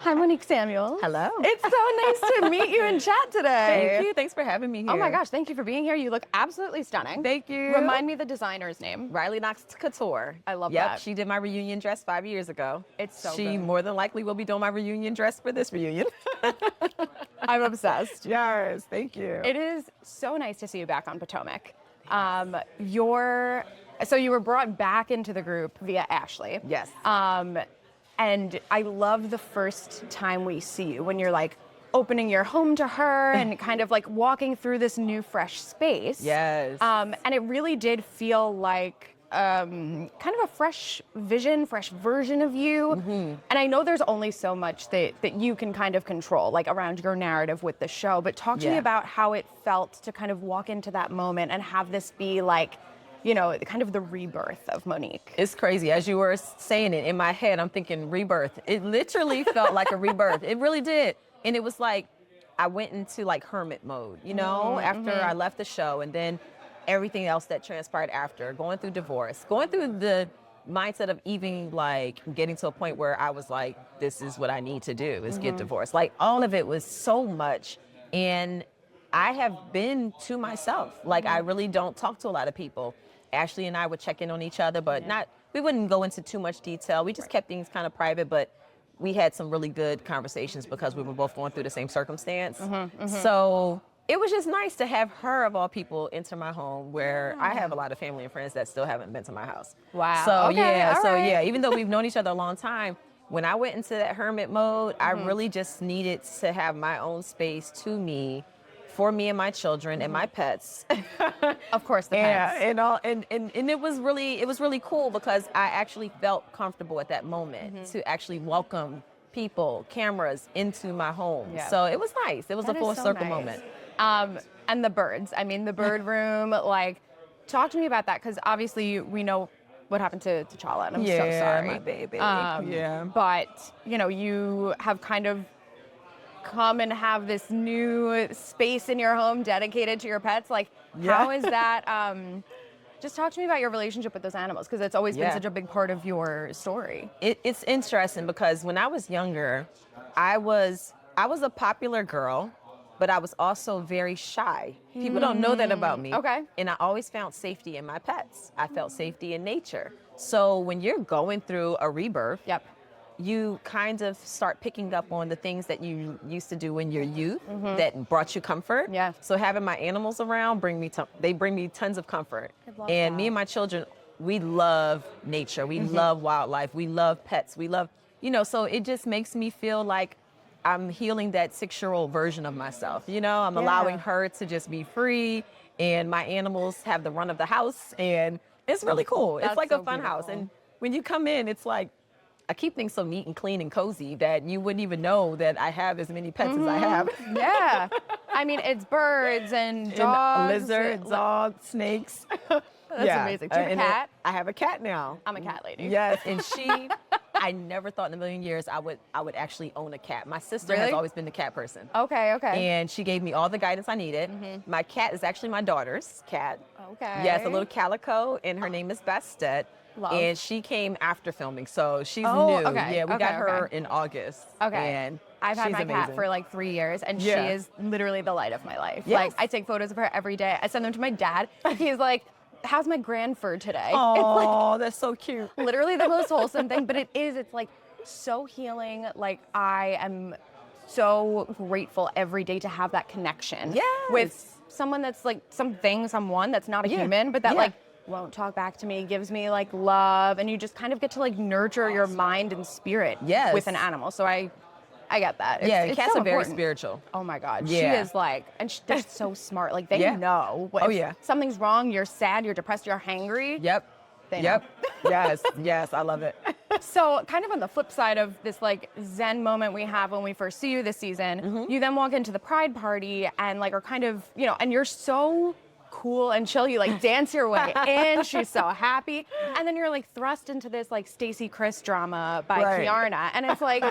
Hi, Monique Samuels. Hello. It's so nice to meet you and chat today. Thank you. Thanks for having me here. Oh my gosh, thank you for being here. You look absolutely stunning. Thank you. Remind me the designer's name. Riley Knox Couture. I love Yep, that. she did my reunion dress 5 years ago. It's so She good. more than likely will be doing my reunion dress for this reunion. I'm obsessed. Yes, thank you. It is so nice to see you back on Potomac. So you were brought back into the group via Ashley. Yes. And I love the first time we see you when you're like opening your home to her and kind of like walking through this new fresh space. Yes. And it really did feel like kind of a fresh vision, fresh version of you. And I know there's only so much that you can kind of control, like around your narrative with the show, but talk to me about how it felt to kind of walk into that moment and have this be like, you know, kind of the rebirth of Monique. It's crazy. As you were saying it in my head, I'm thinking rebirth. It literally felt like a rebirth. It really did. And it was like, I went into like hermit mode, you know, after I left the show, and then everything else that transpired after, going through divorce, going through the mindset of even like getting to a point where I was like, this is what I need to do, is get divorced. Like all of it was so much. And I have been to myself. Like I really don't talk to a lot of people. Ashley and I would check in on each other, but we wouldn't go into too much detail. We just kept things kind of private, but we had some really good conversations because we were both going through the same circumstance. So it was just nice to have her, of all people, enter my home where I have a lot of family and friends that still haven't been to my house. Wow. So Okay, even though we've known each other a long time, when I went into that hermit mode, I really just needed to have my own space to me, for me and my children and my pets. Of course, the pets. And it was really cool because I actually felt comfortable at that moment to actually welcome people, cameras into my home. Yeah. So it was nice. It was That a is full so circle nice. moment. And the birds. I mean, the bird room, like, talk to me about that, because obviously we know what happened to T'Challa, and I'm so sorry. My baby. But, you know, you have kind of come and have this new space in your home dedicated to your pets. Like, how is that? Just talk to me about your relationship with those animals, because it's always been such a big part of your story. It's interesting because when I was younger, I was a popular girl, but I was also very shy. People don't know that about me. Okay. And I always found safety in my pets. I felt safety in nature. So when you're going through a rebirth, you kind of start picking up on the things that you used to do in your youth that brought you comfort. Yeah. So having my animals around they bring me tons of comfort. And me and my children, we love nature. We love wildlife. We love pets. We love, you know, so it just makes me feel like I'm healing that 6-year-old version of myself. You know, I'm allowing her to just be free, and my animals have the run of the house, and it's really cool. That's it's like so a fun house. beautiful. And when you come in, it's like, I keep things so neat and clean and cozy that you wouldn't even know that I have as many pets as I have. Yeah. I mean, it's birds and And dogs. lizards, dogs, snakes. That's amazing. Do you have a And cat? I have a cat now. I'm a cat lady. Yes, and I never thought in a million years I would actually own a cat. My sister has Really? always been the cat person. Okay. And she gave me all the guidance I needed. My cat is actually my daughter's cat. Okay. Yes, a little calico, and her name is Bastet. Love. And she came after filming, so she's Oh, new. okay, Yeah, we got okay, her okay. in August. Okay. And I've had she's my cat amazing. for like 3 years, and she Yeah. is literally the light of my life. Yes. Like, I take photos of her every day. I send them to my dad. He's like, how's my Granford today? Oh, that's so cute. It's like literally the most wholesome thing, but it's like so healing. Like, I am so grateful every day to have that connection with someone that's like someone that's not a human, but that like won't talk back to me, gives me like love, and you just kind of get to like nurture your mind and spirit with an animal. So I get that. It's cats so are very important. spiritual. Oh my God, Yeah. she is like, and they're so smart. Like they know. If something's wrong, you're sad, you're depressed, you're hangry. They know. Yes, I love it. So kind of on the flip side of this like Zen moment we have when we first see you this season, you then walk into the Pride party and like are kind of, you know, and you're so cool and chill. You like dance your way in. She's so happy. And then you're like thrust into this like Stacey Chris drama by Kiarna. And it's like,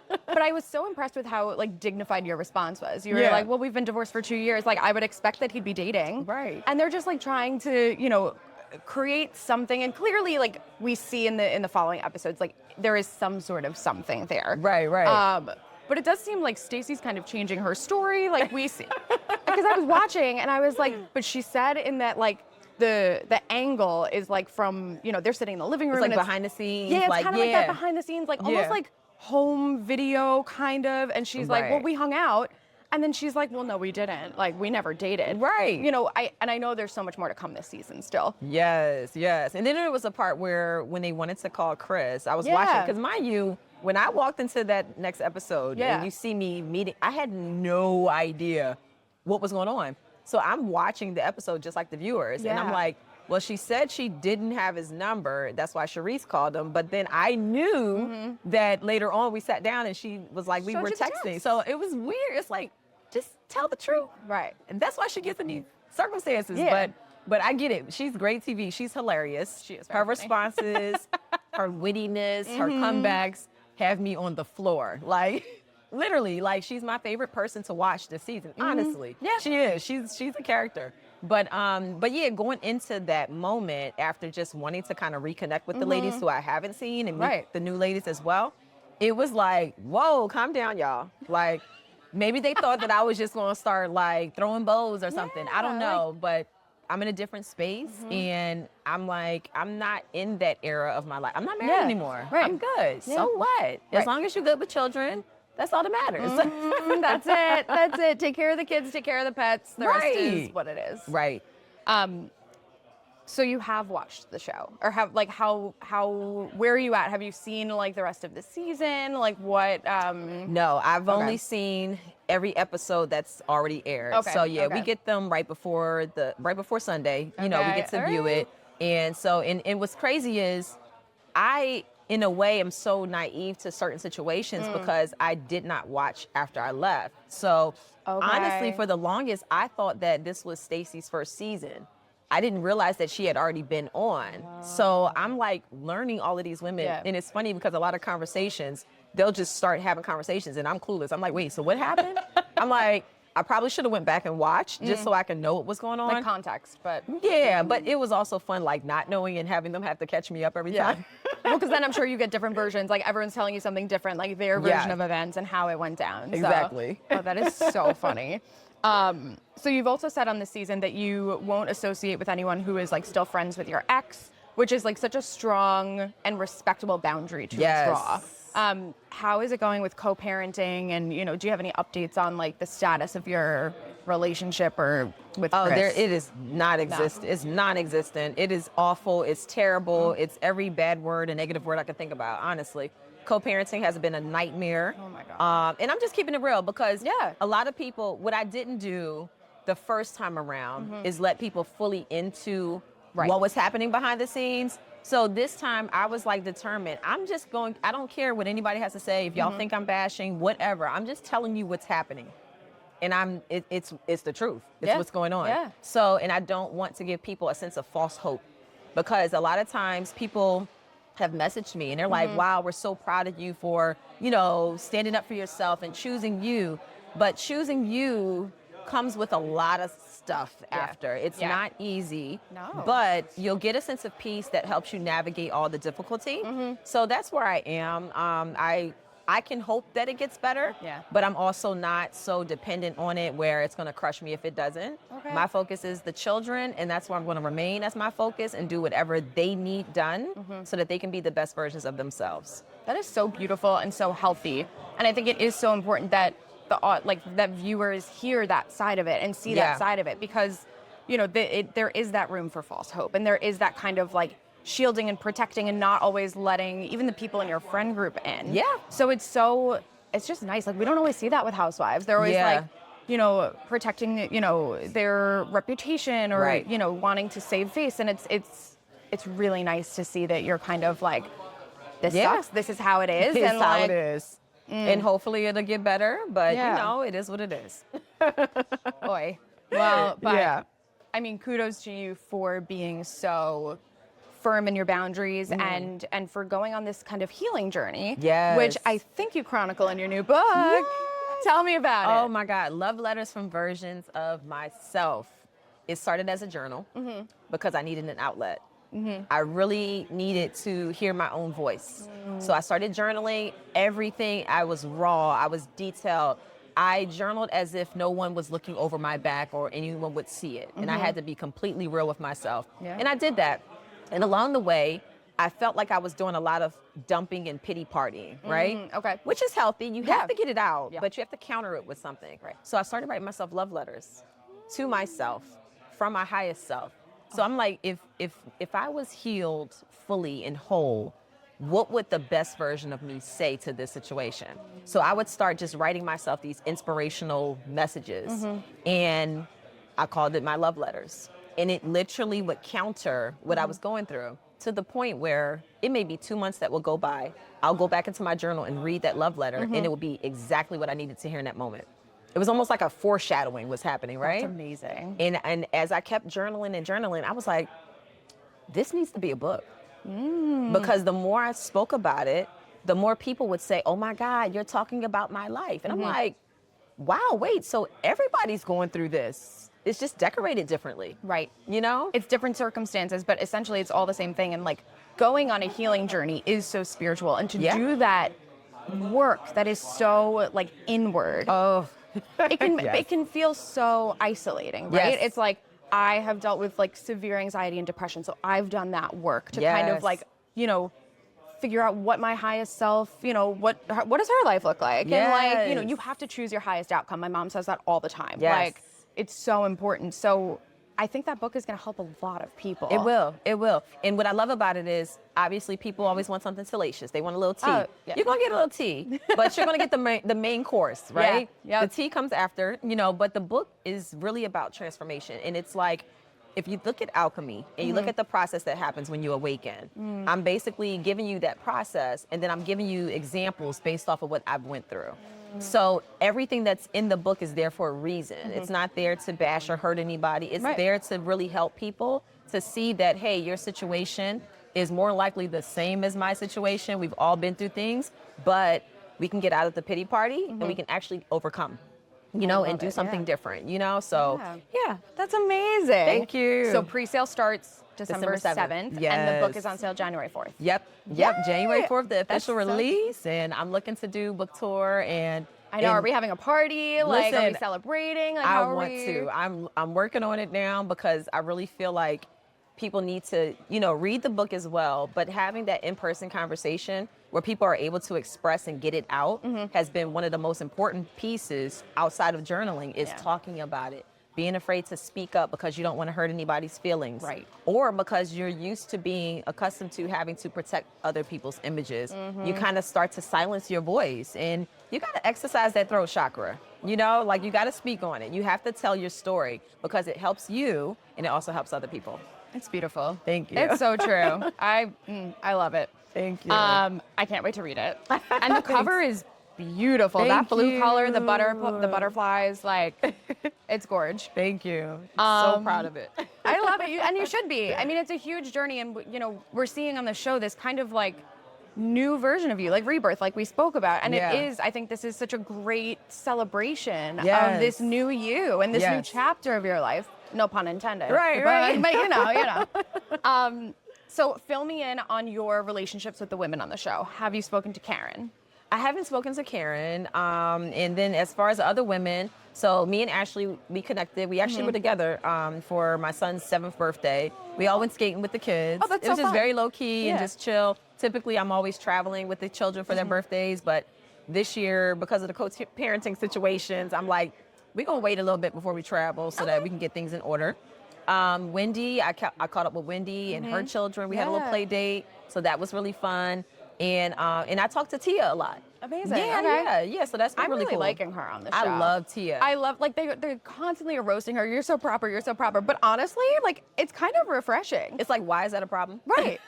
but I was so impressed with how like dignified your response was. You were like, well, we've been divorced for 2 years. Like I would expect that he'd be dating. Right. And they're just like trying to, you know, create something, and clearly, like we see in the following episodes, like there is some sort of something there. Right. But it does seem like Stacey's kind of changing her story. Like we see, because I was watching and I was like, but she said in that like the angle is like from, they're sitting in the living room. It's like and behind the scenes. Yeah, it's like, kind of like that behind the scenes, like almost like home video kind of. And she's like, well, we hung out. And then she's like, well, no, we didn't. Like, we never dated. Right. I know there's so much more to come this season still. Yes. And then there was a part where when they wanted to call Chris, I was watching, because mind you, when I walked into that next episode and you see me meeting, I had no idea what was going on. So I'm watching the episode just like the viewers. And I'm like, well, she said she didn't have his number. That's why Charisse called him. But then I knew that later on we sat down and she was like, we were texting. So it was weird. It's like, just tell the truth. Right. And that's why she gets in these circumstances. Yeah. But I get it. She's great TV. She's hilarious. She is Her very responses, her wittiness, her comebacks have me on the floor. Like, literally, like she's my favorite person to watch this season, honestly. Yeah. She is. She's a character. But yeah, going into that moment after just wanting to kind of reconnect with the ladies who I haven't seen and meet the new ladies as well, it was like, whoa, calm down, y'all. Like, maybe they thought that I was just going to start like throwing bows or something. I don't know, but I'm in a different space and I'm like, I'm not in that era of my life. I'm not married anymore. Right. I'm good. So what? As long as you're good with children, that's all that matters. That's it. That's it. Take care of the kids, take care of the pets. The rest is what it is. Right. So you have watched the show, or have like where are you at? Have you seen like the rest of the season? Like what? No, I've only seen every episode that's already aired. Okay, So yeah, we get them right before Sunday. We get to view it. And so and what's crazy is I in a way am so naive to certain situations because I did not watch after I left. So honestly, for the longest, I thought that this was Stacey's first season. I didn't realize that she had already been on. So I'm like learning all of these women. And it's funny because a lot of conversations, they'll just start having conversations and I'm clueless. I'm like, wait, so what happened? I'm like, I probably should have went back and watched just so I can know what was going on. Like context, but. Yeah, but it was also fun like not knowing and having them have to catch me up every time. Well, because then I'm sure you get different versions. Like everyone's telling you something different, like their version of events and how it went down. Exactly. So, that is so funny. So you've also said on this season that you won't associate with anyone who is like still friends with your ex, which is like such a strong and respectable boundary to draw. How is it going with co-parenting, and do you have any updates on like the status of your relationship or with Chris? It is not exist. It's non-existent. It is awful. It's terrible. It's every bad word and negative word I can think about, honestly. Co-parenting has been a nightmare. Oh my God. And I'm just keeping it real because a lot of people, what I didn't do the first time around is let people fully into what was happening behind the scenes. So this time I was like determined. I'm just going, I don't care what anybody has to say. If y'all think I'm bashing, whatever. I'm just telling you what's happening. And it's the truth. It's what's going on. Yeah. So, and I don't want to give people a sense of false hope because a lot of times people have messaged me and they're like, wow, we're so proud of you for, standing up for yourself and choosing you. But choosing you comes with a lot of stuff after. It's not easy, but you'll get a sense of peace that helps you navigate all the difficulty. So that's where I am. I can hope that it gets better, but I'm also not so dependent on it where it's going to crush me if it doesn't. My focus is the children, and that's where I'm going to remain as my focus and do whatever they need done so that they can be the best versions of themselves. That is so beautiful and so healthy. And I think it is so important that that viewers hear that side of it and see that side of it, because there is that room for false hope, and there is that kind of like shielding and protecting and not always letting even the people in your friend group in. So it's just nice. Like we don't always see that with housewives. They're always like, protecting, their reputation or, wanting to save face. And it's really nice to see that you're kind of like, this sucks. This is how it is. This is how it is. And hopefully it'll get better, but it is what it is. Boy. Well, but I mean, kudos to you for being so firm in your boundaries and for going on this kind of healing journey, which I think you chronicle in your new book. Tell me about it. Oh my God, love letters from versions of myself. It started as a journal because I needed an outlet. I really needed to hear my own voice. So I started journaling everything. I was raw, I was detailed. I journaled as if no one was looking over my back or anyone would see it. And I had to be completely real with myself. Yeah. And I did that. And along the way, I felt like I was doing a lot of dumping and pity partying, right? Okay. Which is healthy. You have to get it out, Yeah. but you have to counter it with something. Right. So I started writing myself love letters to myself from my highest self. So I'm like, if I was healed fully and whole, what would the best version of me say to this situation? So I would start just writing myself these inspirational messages, and I called it my love letters. And it literally would counter what I was going through, to the point where it may be 2 months that will go by. I'll go back into my journal and read that love letter, and it will be exactly what I needed to hear in that moment. It was almost like a foreshadowing was happening, right? That's amazing. And as I kept journaling and journaling, I was like, this needs to be a book. Because the more I spoke about it, the more people would say, oh my God, you're talking about my life. And I'm like, wow, wait, so everybody's going through this. It's just decorated differently. Right. You know? It's different circumstances, but essentially it's all the same thing. And like going on a healing journey is so spiritual. And to do that work that is so like inward, it can feel so isolating, right? Yes. It's like, I have dealt with like severe anxiety and depression. So I've done that work to kind of like, you know, figure out what my highest self, you know, what does her life look like? And like, you know, you have to choose your highest outcome. My mom says that all the time. Yes. Like, it's so important. So I think that book is going to help a lot of people. It will. It will. And what I love about it is, obviously, people always want something salacious. They want a little tea. Oh, yeah. You're going to get a little tea, but you're going to get the main course, right? Yeah. Yep. The tea comes after, you know, but the book is really about transformation. And it's like, if you look at alchemy and you look at the process that happens when you awaken, I'm basically giving you that process, and then I'm giving you examples based off of what I've went through. So everything that's in the book is there for a reason. It's not there to bash or hurt anybody. It's there to really help people to see that, hey, your situation is more likely the same as my situation. We've all been through things, but we can get out of the pity party and we can actually overcome, you know, and do something different, you know? So, yeah. That's amazing. Thank you. So pre-sale starts December 7th, and the book is on sale January 4th. Yep. January 4th, the official release, and I'm looking to do book tour. And I know. Are we having a party? Like, are we celebrating? Like, I want to. I'm working on it now because I really feel like people need to, you know, read the book as well, but having that in-person conversation where people are able to express and get it out has been one of the most important pieces outside of journaling, is talking about it. Being afraid to speak up because you don't want to hurt anybody's feelings. Right. Or because you're used to being accustomed to having to protect other people's images. You kind of start to silence your voice, and you got to exercise that throat chakra. You know, like, you got to speak on it. You have to tell your story because it helps you and it also helps other people. It's beautiful. Thank you. It's so true. I love it. Thank you. I can't wait to read it. And the cover is beautiful. Thank that blue you. color, the butterflies, like, it's gorge. Thank you. So proud of it. I love it, and you should be. I mean, it's a huge journey, and you know, we're seeing on the show this kind of like new version of you, like rebirth, like we spoke about. And it is, I think this is such a great celebration of this new you and this new chapter of your life. No pun intended. Right. But you know. So fill me in on your relationships with the women on the show. Have you spoken to Karen? I haven't spoken to Karen. And then as far as the other women, so me and Ashley, we connected. We actually were together for my son's 7th birthday. We all went skating with the kids. Oh, that's it was so just fun. very low key and just chill. Typically, I'm always traveling with the children for their birthdays, but this year, because of the co-parenting situations, I'm like, we're gonna wait a little bit before we travel so that we can get things in order. Wendy, I caught up with Wendy and her children. We had a little play date, so that was really fun. And I talked to Tia a lot. Amazing. Yeah. So that's been I'm really cool. liking her on the show. I love Tia. I love, like, they constantly are roasting her. You're so proper. But honestly, like, it's kind of refreshing. It's like, why is that a problem? Right.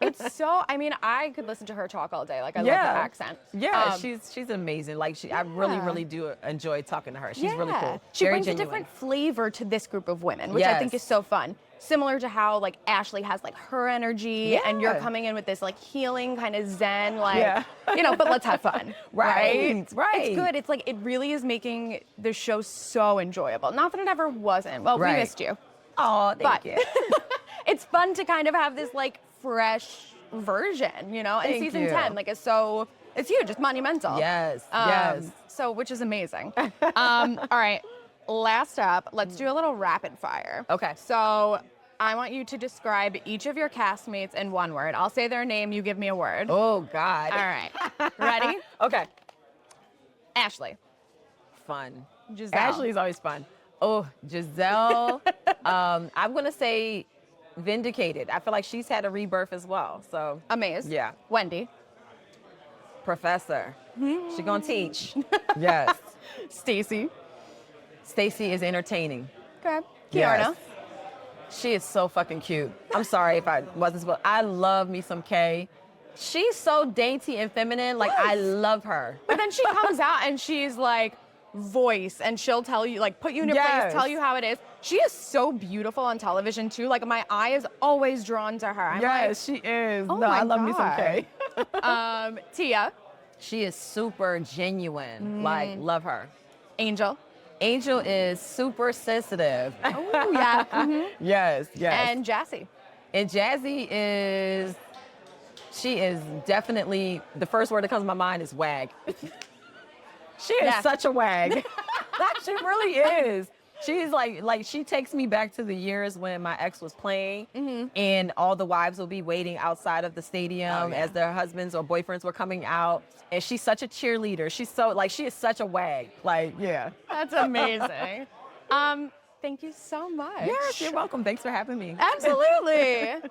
It's so, I mean, I could listen to her talk all day. Like, I love the accent. Yeah, she's amazing. Like, I really do enjoy talking to her. She's really cool. She Very brings genuine. a different flavor to this group of women, which I think is so fun. Similar to how, like, Ashley has, like, her energy, and you're coming in with this, like, healing kind of zen, like, you know, but let's have fun. Right. Right. It's good. It's like, it really is making the show so enjoyable. Not that it ever wasn't. Well, we missed you. Oh, thank you. it's fun to kind of have this like fresh version, you know. And Thank season you. 10 like is so it's huge, it's monumental. Yes, yes. So which is amazing. All right, last up, let's do a little rapid fire. Okay. So I want you to describe each of your castmates in one word. I'll say their name, you give me a word. Oh, God. All right, ready? Okay. Ashley. Fun. Giselle. Ashley's always fun. Oh, Giselle. I'm going to say vindicated. I feel like she's had a rebirth as well. So, Amazed. Yeah. Wendy. Professor. She going to teach. Yes. Stacy. Stacy is entertaining. Okay. Kiana. Yes. She is so fucking cute. I'm sorry if I wasn't supposed. I love me some Kay. She's so dainty and feminine. Like, I love her. But then she comes out and she's like voice and she'll tell you, like put you in your place, tell you how it is. She is so beautiful on television too. Like my eye is always drawn to her. I'm like, she is. oh No, my I love me some God. Kay. Tia. She is super genuine. Like, love her. Angel. Angel is super sensitive. Oh yeah. Yes, yes. And Jassy. And Jazzy is, she is definitely, the first word that comes to my mind is wag. She is such a wag. She really is. She's like she takes me back to the years when my ex was playing and all the wives will be waiting outside of the stadium as their husbands or boyfriends were coming out. And she's such a cheerleader. She's so, like, she is such a wag. Like, yeah. That's amazing. Thank you so much. Yes, you're welcome. Thanks for having me. Absolutely.